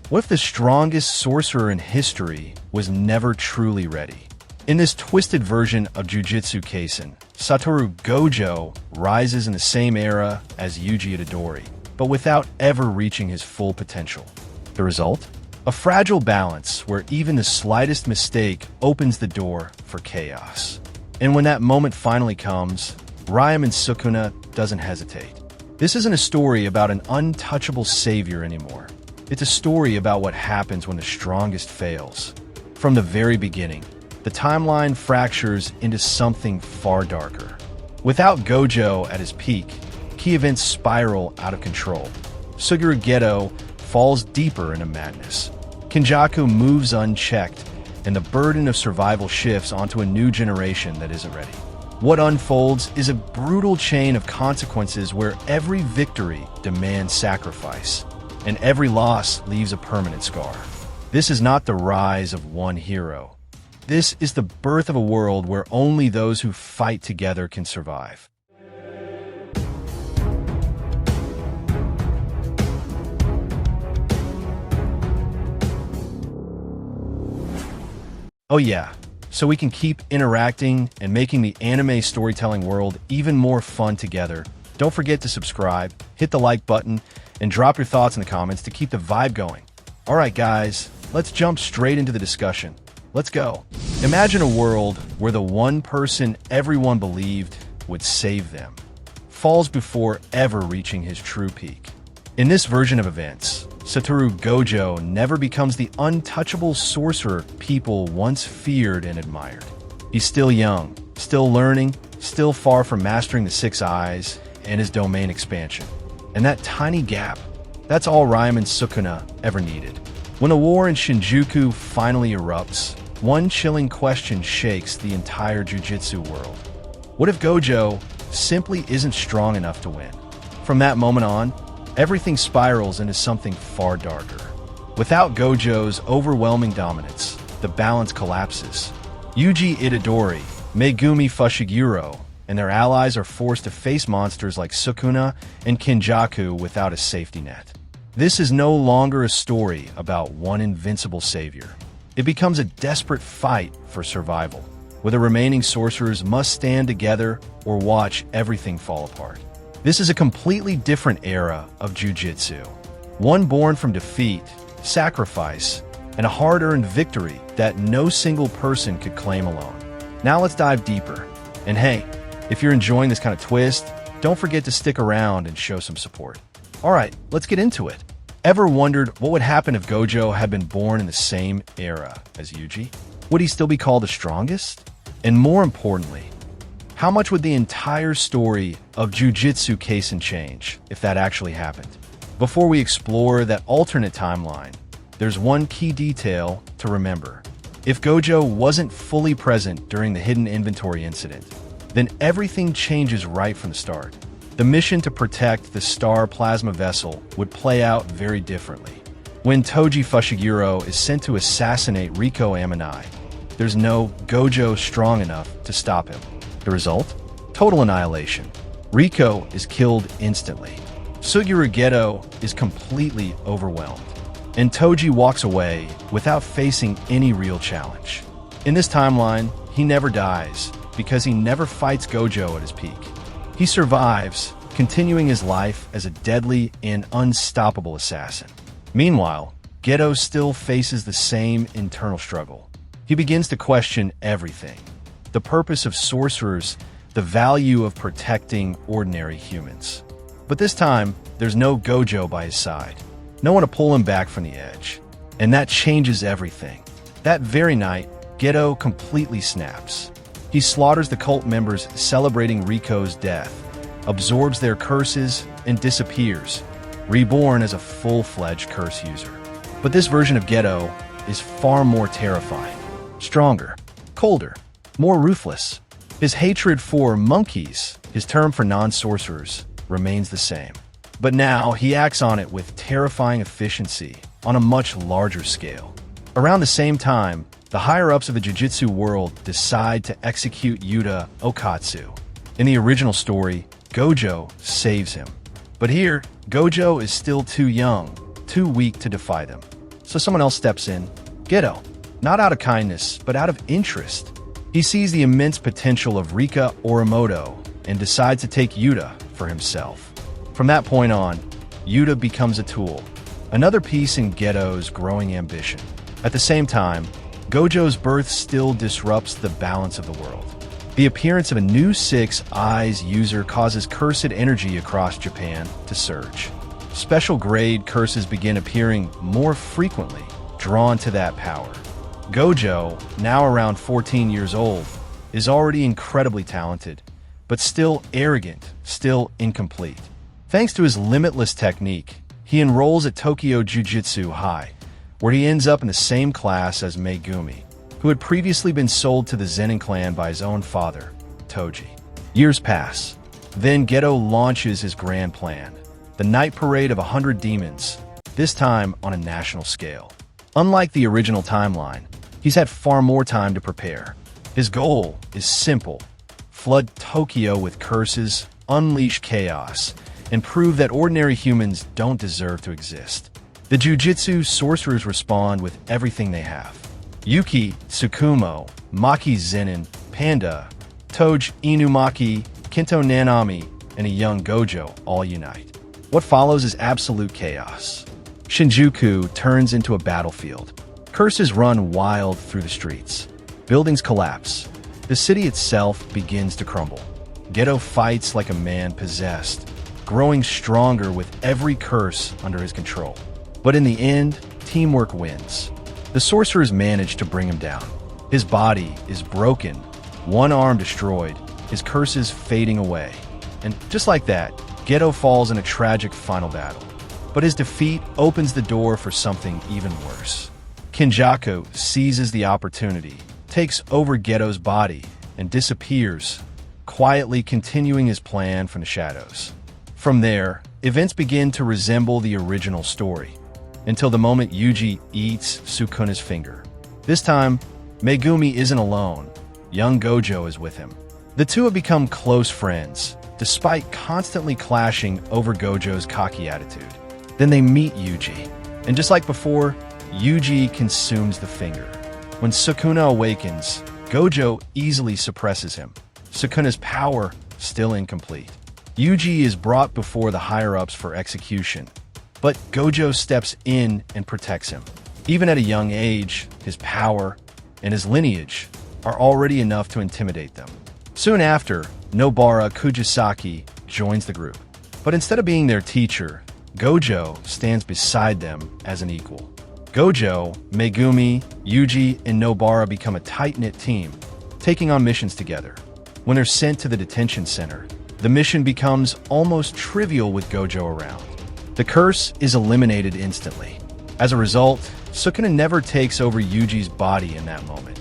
What if the strongest sorcerer in history was never truly ready? In this twisted version of Jujutsu Kaisen, Satoru Gojo rises in the same era as Yuji Itadori, but without ever reaching his full potential. The result? A fragile balance where even the slightest mistake opens the door for chaos. And when that moment finally comes, Ryaman Sukuna doesn't hesitate. This isn't a story about an untouchable savior anymore. It's a story about what happens when the strongest fails. From the very beginning, the timeline fractures into something far darker. Without Gojo at his peak, key events spiral out of control. Suguru Geto falls deeper into madness. Kenjaku moves unchecked, and the burden of survival shifts onto a new generation that isn't ready. What unfolds is a brutal chain of consequences where every victory demands sacrifice, and every loss leaves a permanent scar. This is not the rise of one hero. This is the birth of a world where only those who fight together can survive. Oh yeah, so we can keep interacting and making the anime storytelling world even more fun together. Don't forget to subscribe, hit the like button, and drop your thoughts in the comments to keep the vibe going. Alright guys, let's jump straight into the discussion. Let's go. Imagine a world where the one person everyone believed would save them falls before ever reaching his true peak. In this version of events, Satoru Gojo never becomes the untouchable sorcerer people once feared and admired. He's still young, still learning, still far from mastering the Six Eyes and his domain expansion. And that tiny gap, that's all Ryaman Sukuna ever needed. When a war in Shinjuku finally erupts, one chilling question shakes the entire Jujutsu world. What if Gojo simply isn't strong enough to win? From that moment on, everything spirals into something far darker. Without Gojo's overwhelming dominance, the balance collapses. Yuji Itadori, Megumi Fushiguro, and their allies are forced to face monsters like Sukuna and Kenjaku without a safety net. This is no longer a story about one invincible savior. It becomes a desperate fight for survival, where the remaining sorcerers must stand together or watch everything fall apart. This is a completely different era of Jujutsu, one born from defeat, sacrifice, and a hard-earned victory that no single person could claim alone. Now let's dive deeper. And hey, if you're enjoying this kind of twist, don't forget to stick around and show some support. Alright, let's get into it. Ever wondered what would happen if Gojo had been born in the same era as Yuji? Would he still be called the strongest? And more importantly, how much would the entire story of Jujutsu Kaisen change if that actually happened? Before we explore that alternate timeline, there's one key detail to remember. If Gojo wasn't fully present during the hidden inventory incident, then everything changes right from the start. The mission to protect the Star Plasma Vessel would play out very differently. When Toji Fushiguro is sent to assassinate Riko Amanai, there's no Gojo strong enough to stop him. The result? Total annihilation. Riko is killed instantly. Suguru Geto is completely overwhelmed, and Toji walks away without facing any real challenge. In this timeline, he never dies because he never fights Gojo at his peak. He survives, continuing his life as a deadly and unstoppable assassin. Meanwhile, Geto still faces the same internal struggle. He begins to question everything: the purpose of sorcerers, the value of protecting ordinary humans. But this time, there's no Gojo by his side. No one to pull him back from the edge. And that changes everything. That very night, Geto completely snaps. He slaughters the cult members celebrating Riko's death, absorbs their curses, and disappears, reborn as a full-fledged curse user. But this version of Geto is far more terrifying, stronger, colder, more ruthless. His hatred for monkeys, his term for non-sorcerers, remains the same. But now he acts on it with terrifying efficiency on a much larger scale. Around the same time, the higher-ups of the Jujutsu world decide to execute Yuta Okatsu. In the original story, Gojo saves him. But here, Gojo is still too young, too weak to defy them. so someone else steps in. Geto, not out of kindness, but out of interest. He sees the immense potential of Rika Orimoto and decides to take Yuta for himself. From that point on, Yuta becomes a tool, another piece in Geto's growing ambition. At the same time, Gojo's birth still disrupts the balance of the world. The appearance of a new Six Eyes user causes cursed energy across Japan to surge. Special grade curses begin appearing more frequently, drawn to that power. Gojo, now around 14 years old, is already incredibly talented, but still arrogant, still incomplete. Thanks to his limitless technique, he enrolls at Tokyo Jujutsu High, where he ends up in the same class as Megumi, who had previously been sold to the Zenin clan by his own father, Toji. Years pass. Then Geto launches his grand plan, the Night Parade of 100 Demons, this time on a national scale. Unlike the original timeline, he's had far more time to prepare. His goal is simple: flood Tokyo with curses, unleash chaos, and prove that ordinary humans don't deserve to exist. The Jujutsu sorcerers respond with everything they have. Yuki, Tsukumo, Maki Zenin, Panda, Toge Inumaki, Kento Nanami, and a young Gojo all unite. What follows is absolute chaos. Shinjuku turns into a battlefield. Curses run wild through the streets. Buildings collapse. The city itself begins to crumble. Geto fights like a man possessed, growing stronger with every curse under his control. But in the end, teamwork wins. The sorcerers manage to bring him down. His body is broken, one arm destroyed, his curses fading away. And just like that, Geto falls in a tragic final battle. But his defeat opens the door for something even worse. Kinjaku seizes the opportunity, takes over Geto's body, and disappears, quietly continuing his plan from the shadows. From there, events begin to resemble the original story, until the moment YUJI eats Sukuna's finger. This time, Megumi isn't alone. Young Gojo is with him. The two have become close friends, despite constantly clashing over Gojo's cocky attitude. Then they meet YUJI, and just like before, YUJI consumes the finger. When Sukuna awakens, Gojo easily suppresses him. Sukuna's power still incomplete. YUJI is brought before the higher-ups for execution, but Gojo steps in and protects him. Even at a young age, his power and his lineage are already enough to intimidate them. Soon after, Nobara Kujisaki joins the group. But instead of being their teacher, Gojo stands beside them as an equal. Gojo, Megumi, YUJI, and Nobara become a tight-knit team, taking on missions together. When they're sent to the detention center, the mission becomes almost trivial with Gojo around. The curse is eliminated instantly. As a result, Sukuna never takes over Yuji's body in that moment,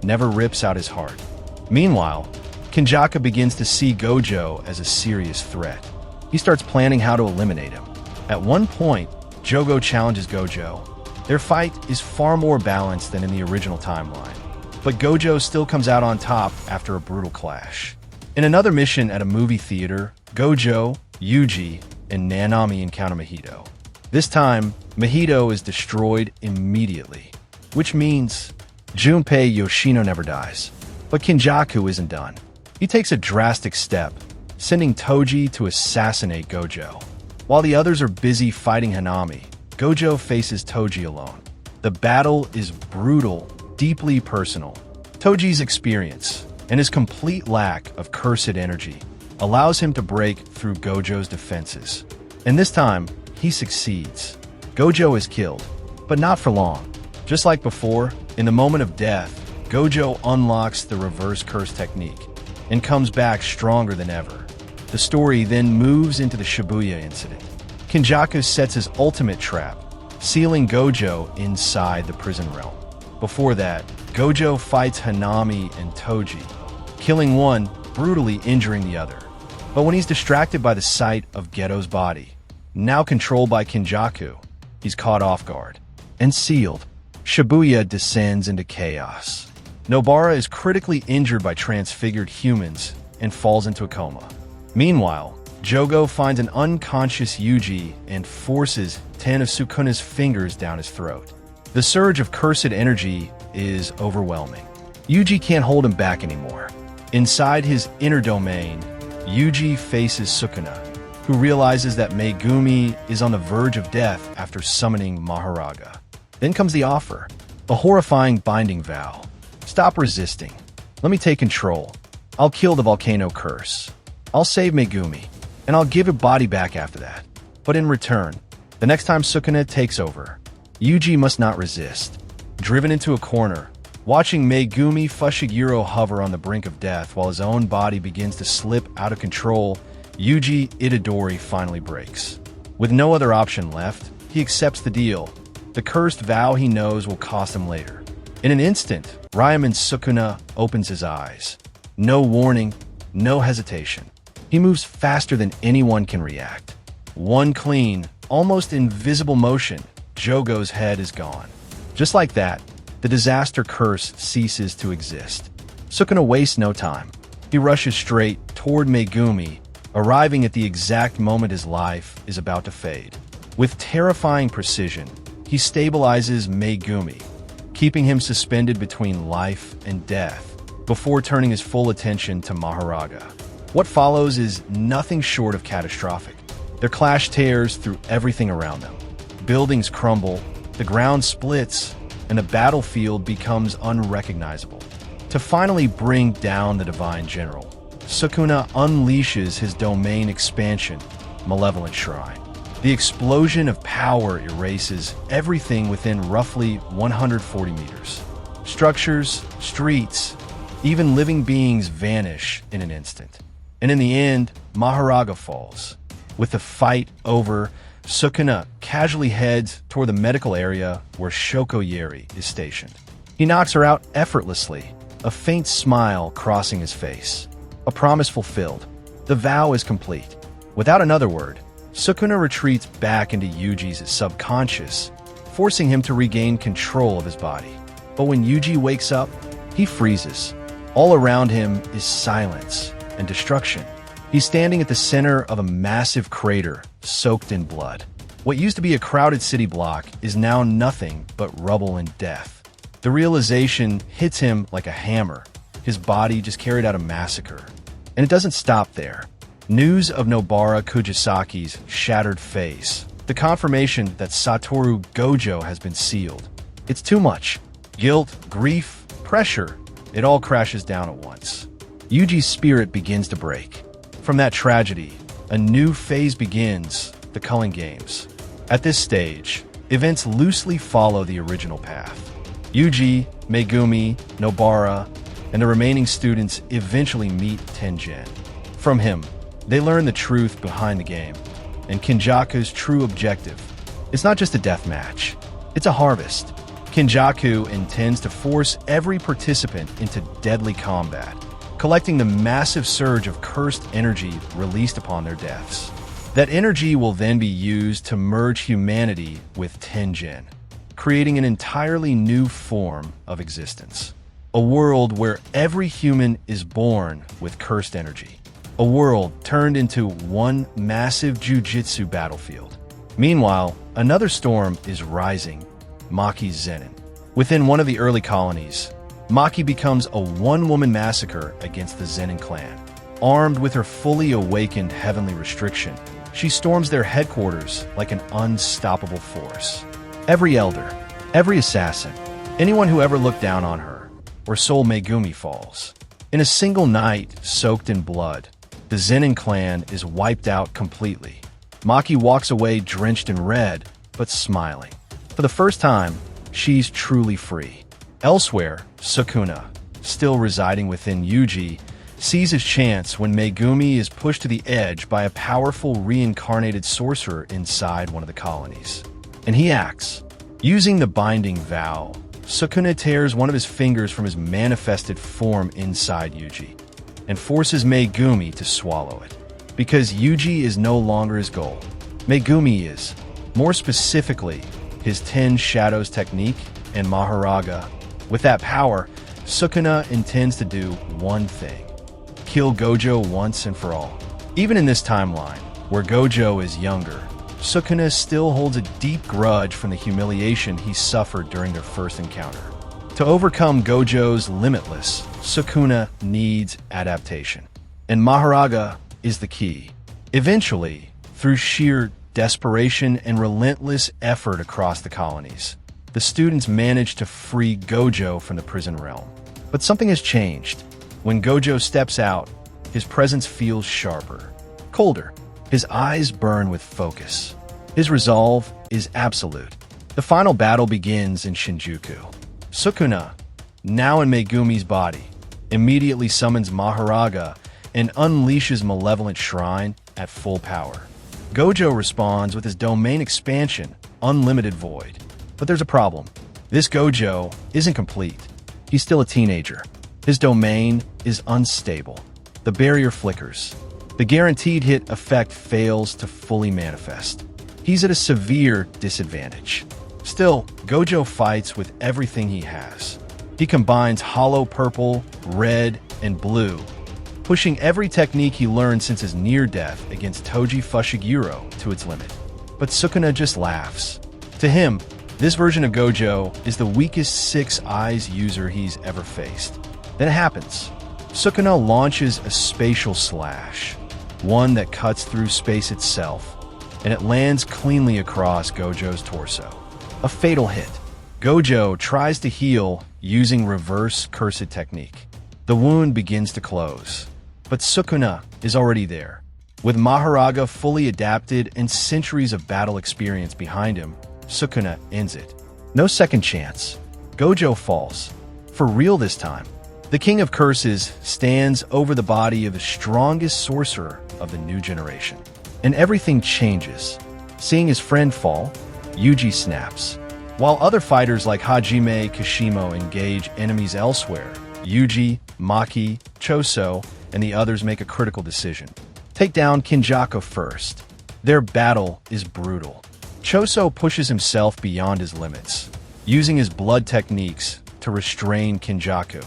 never rips out his heart. Meanwhile, Kinjaku begins to see Gojo as a serious threat. He starts planning how to eliminate him. At one point, Jogo challenges Gojo. Their fight is far more balanced than in the original timeline, but Gojo still comes out on top after a brutal clash. In another mission at a movie theater, Gojo, YUJI, and Nanami encounter Mahito. This time, Mahito is destroyed immediately, which means Junpei Yoshino never dies. But Kinjaku isn't done. He takes a drastic step, sending Toji to assassinate Gojo. While the others are busy fighting Hanami, Gojo faces Toji alone. The battle is brutal, deeply personal. Toji's experience and his complete lack of cursed energy allows him to break through Gojo's defenses. And this time, he succeeds. Gojo is killed, but not for long. Just like before, in the moment of death, Gojo unlocks the reverse curse technique and comes back stronger than ever. The story then moves into the Shibuya incident. Kinjaku sets his ultimate trap, sealing Gojo inside the prison realm. Before that, Gojo fights Hanami and Toji, killing one, brutally injuring the other. But when he's distracted by the sight of Geto's body, now controlled by Kinjaku, he's caught off guard and sealed. Shibuya descends into chaos. Nobara is critically injured by transfigured humans and falls into a coma. Meanwhile, Jogo finds an unconscious YUJI and forces 10 of Sukuna's fingers down his throat. The surge of cursed energy is overwhelming. Yuji can't hold him back anymore. Inside his inner domain, Yuji faces Sukuna, who realizes that Megumi is on the verge of death after summoning Maharaga. Then comes the offer, a horrifying binding vow. Stop resisting. Let me take control. I'll kill the volcano curse. I'll save Megumi, and I'll give her body back after that. But in return, the next time Sukuna takes over, Yuji must not resist. Driven into a corner, watching Megumi Fushiguro hover on the brink of death while his own body begins to slip out of control, Yuji Itadori finally breaks. With no other option left, he accepts the deal. The cursed vow he knows will cost him later. In an instant, Ryaman Sukuna opens his eyes. No warning, no hesitation. He moves faster than anyone can react. One clean, almost invisible motion, Jogo's head is gone. Just like that, the disaster curse ceases to exist. Sukuna wastes no time. He rushes straight toward Megumi, arriving at the exact moment his life is about to fade. With terrifying precision, he stabilizes Megumi, keeping him suspended between life and death, before turning his full attention to Maharaga. What follows is nothing short of catastrophic. Their clash tears through everything around them. Buildings crumble, the ground splits, and the battlefield becomes unrecognizable. To finally bring down the Divine General, Sukuna unleashes his domain expansion, Malevolent Shrine. The explosion of power erases everything within roughly 140 meters. Structures, streets, even living beings vanish in an instant. And in the end, Maharaga falls. With the fight over, Sukuna casually heads toward the medical area where Shokoyeri is stationed. He knocks her out effortlessly, a faint smile crossing his face. A promise fulfilled. The vow is complete. Without another word, Sukuna retreats back into Yuji's subconscious, forcing him to regain control of his body. But when Yuji wakes up, he freezes. All around him is silence and destruction. He's standing at the center of a massive crater soaked in blood. What used to be a crowded city block is now nothing but rubble and death. The realization hits him like a hammer. His body just carried out a massacre. And it doesn't stop there. News of Nobara Kujisaki's shattered face. The confirmation that Satoru Gojo has been sealed. It's too much. Guilt, grief, pressure. It all crashes down at once. Yuji's spirit begins to break. From that tragedy, a new phase begins, the culling games. At this stage, events loosely follow the original path. Yuji, Megumi, Nobara, and the remaining students eventually meet Tengen. From him, they learn the truth behind the game, and Kinjaku's true objective. It's not just a death match, it's a harvest. Kinjaku intends to force every participant into deadly combat, collecting the massive surge of cursed energy released upon their deaths. That energy will then be used to merge humanity with Tengen, creating an entirely new form of existence. A world where every human is born with cursed energy. A world turned into one massive jujutsu battlefield. Meanwhile, another storm is rising, Maki's Zenin. Within one of the early colonies, Maki becomes a one-woman massacre against the Zenin clan. Armed with her fully awakened heavenly restriction, she storms their headquarters like an unstoppable force. Every elder, every assassin, anyone who ever looked down on her, or Soul Megumi falls. In a single night soaked in blood, the Zenin clan is wiped out completely. Maki walks away drenched in red, but smiling. For the first time, she's truly free. Elsewhere, Sukuna, still residing within Yuji, sees his chance when Megumi is pushed to the edge by a powerful reincarnated sorcerer inside one of the colonies. And he acts. Using the binding vow, Sukuna tears one of his fingers from his manifested form inside Yuji, and forces Megumi to swallow it. Because Yuji is no longer his goal. Megumi is, more specifically, his 10 Shadows technique and Maharaga. With that power, Sukuna intends to do one thing. Kill Gojo once and for all. Even in this timeline, where Gojo is younger, Sukuna still holds a deep grudge from the humiliation he suffered during their first encounter. To overcome Gojo's limitless, Sukuna needs adaptation. And Maharaga is the key. Eventually, through sheer desperation and relentless effort across the colonies, the students manage to free Gojo from the prison realm. But something has changed. When Gojo steps out, his presence feels sharper, colder. His eyes burn with focus. His resolve is absolute. The final battle begins in Shinjuku. Sukuna, now in Megumi's body, immediately summons Maharaga and unleashes Malevolent Shrine at full power. Gojo responds with his domain expansion, Unlimited Void. But there's a problem. This Gojo isn't complete. He's still a teenager. His domain is unstable. The barrier flickers. The guaranteed hit effect fails to fully manifest. He's at a severe disadvantage. Still, Gojo fights with everything he has. He combines hollow purple, red, and blue, pushing every technique he learned since his near-death against Toji Fushiguro to its limit. But Sukuna just laughs. To him, this version of Gojo is the weakest Six Eyes user he's ever faced. Then it happens. Sukuna launches a spatial slash, one that cuts through space itself, and it lands cleanly across Gojo's torso. A fatal hit. Gojo tries to heal using reverse cursed technique. The wound begins to close, but Sukuna is already there. With Maharaga fully adapted and centuries of battle experience behind him, Sukuna ends it. No second chance. Gojo falls. For real this time. The King of Curses stands over the body of the strongest sorcerer of the new generation. And everything changes. Seeing his friend fall, YUJI snaps. While other fighters like Hajime Kashimo engage enemies elsewhere, YUJI, Maki, Choso, and the others make a critical decision. Take down Kinjaku first. Their battle is brutal. Choso pushes himself beyond his limits, using his blood techniques to restrain Kinjaku,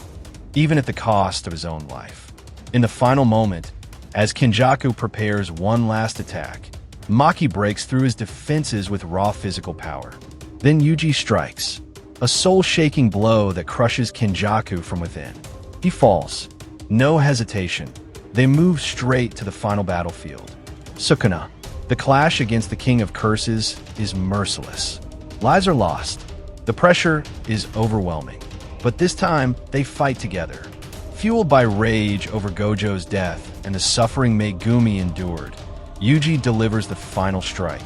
even at the cost of his own life. In the final moment, as Kinjaku prepares one last attack, Maki breaks through his defenses with raw physical power. Then YUJI strikes, a soul-shaking blow that crushes Kinjaku from within. He falls. No hesitation. They move straight to the final battlefield. Sukuna. The clash against the King of Curses is merciless. Lives are lost. The pressure is overwhelming. But this time, they fight together. Fueled by rage over Gojo's death and the suffering Megumi endured, YUJI delivers the final strike,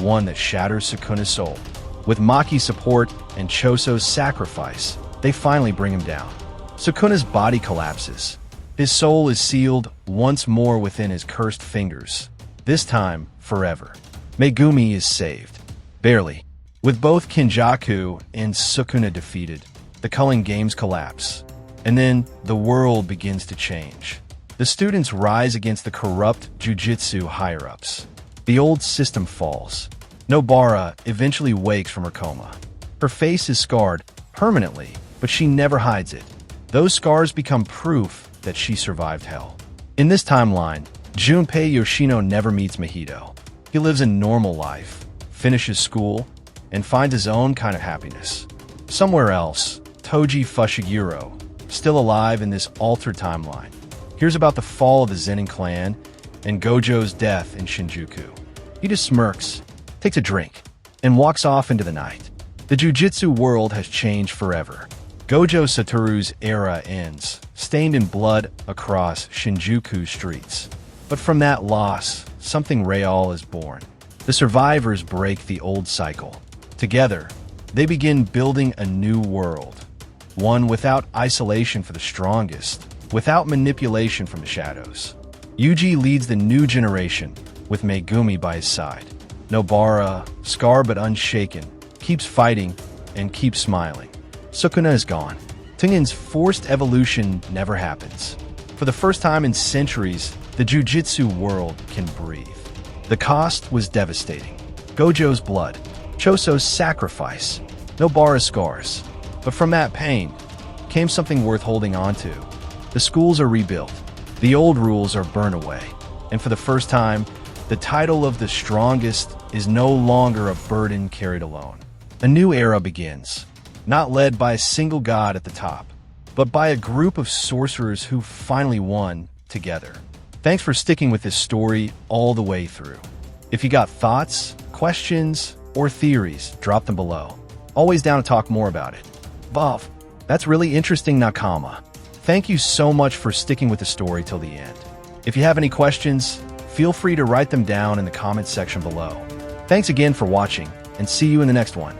one that shatters Sukuna's soul. With Maki's support and Choso's sacrifice, they finally bring him down. Sukuna's body collapses. His soul is sealed once more within his cursed fingers, this time forever. Megumi is saved. Barely. With both Kinjaku and Sukuna defeated, the culling games collapse. And then the world begins to change. The students rise against the corrupt JUJUTSU higher-ups. The old system falls. Nobara eventually wakes from her coma. Her face is scarred permanently, but she never hides it. Those scars become proof that she survived hell. In this timeline, Junpei Yoshino never meets Mahito. He lives a normal life, finishes school, and finds his own kind of happiness. Somewhere else, Toji Fushiguro, still alive in this altered timeline, hears about the fall of the Zenin clan and Gojo's death in Shinjuku. He just smirks, takes a drink, and walks off into the night. The JUJUTSU world has changed forever. Gojo Satoru's era ends, stained in blood across Shinjuku streets. But from that loss, something real is born. The survivors break the old cycle. Together, they begin building a new world. One without isolation for the strongest, without manipulation from the shadows. YUJI leads the new generation, with Megumi by his side. Nobara, scarred but unshaken, keeps fighting and keeps smiling. Sukuna is gone. Tengen's forced evolution never happens. For the first time in centuries, the JUJUTSU world can breathe. The cost was devastating. Gojo's blood, Choso's sacrifice, Nobara's scars. But from that pain came something worth holding on to. The schools are rebuilt. The old rules are burned away. And for the first time, the title of the strongest is no longer a burden carried alone. A new era begins, not led by a single god at the top, but by a group of sorcerers who finally won together. Thanks for sticking with this story all the way through. If you got thoughts, questions, or theories, drop them below. Always down to talk more about it. Vav, that's really interesting, Nakama. Thank you so much for sticking with the story till the end. If you have any questions, feel free to write them down in the comments section below. Thanks again for watching, and see you in the next one.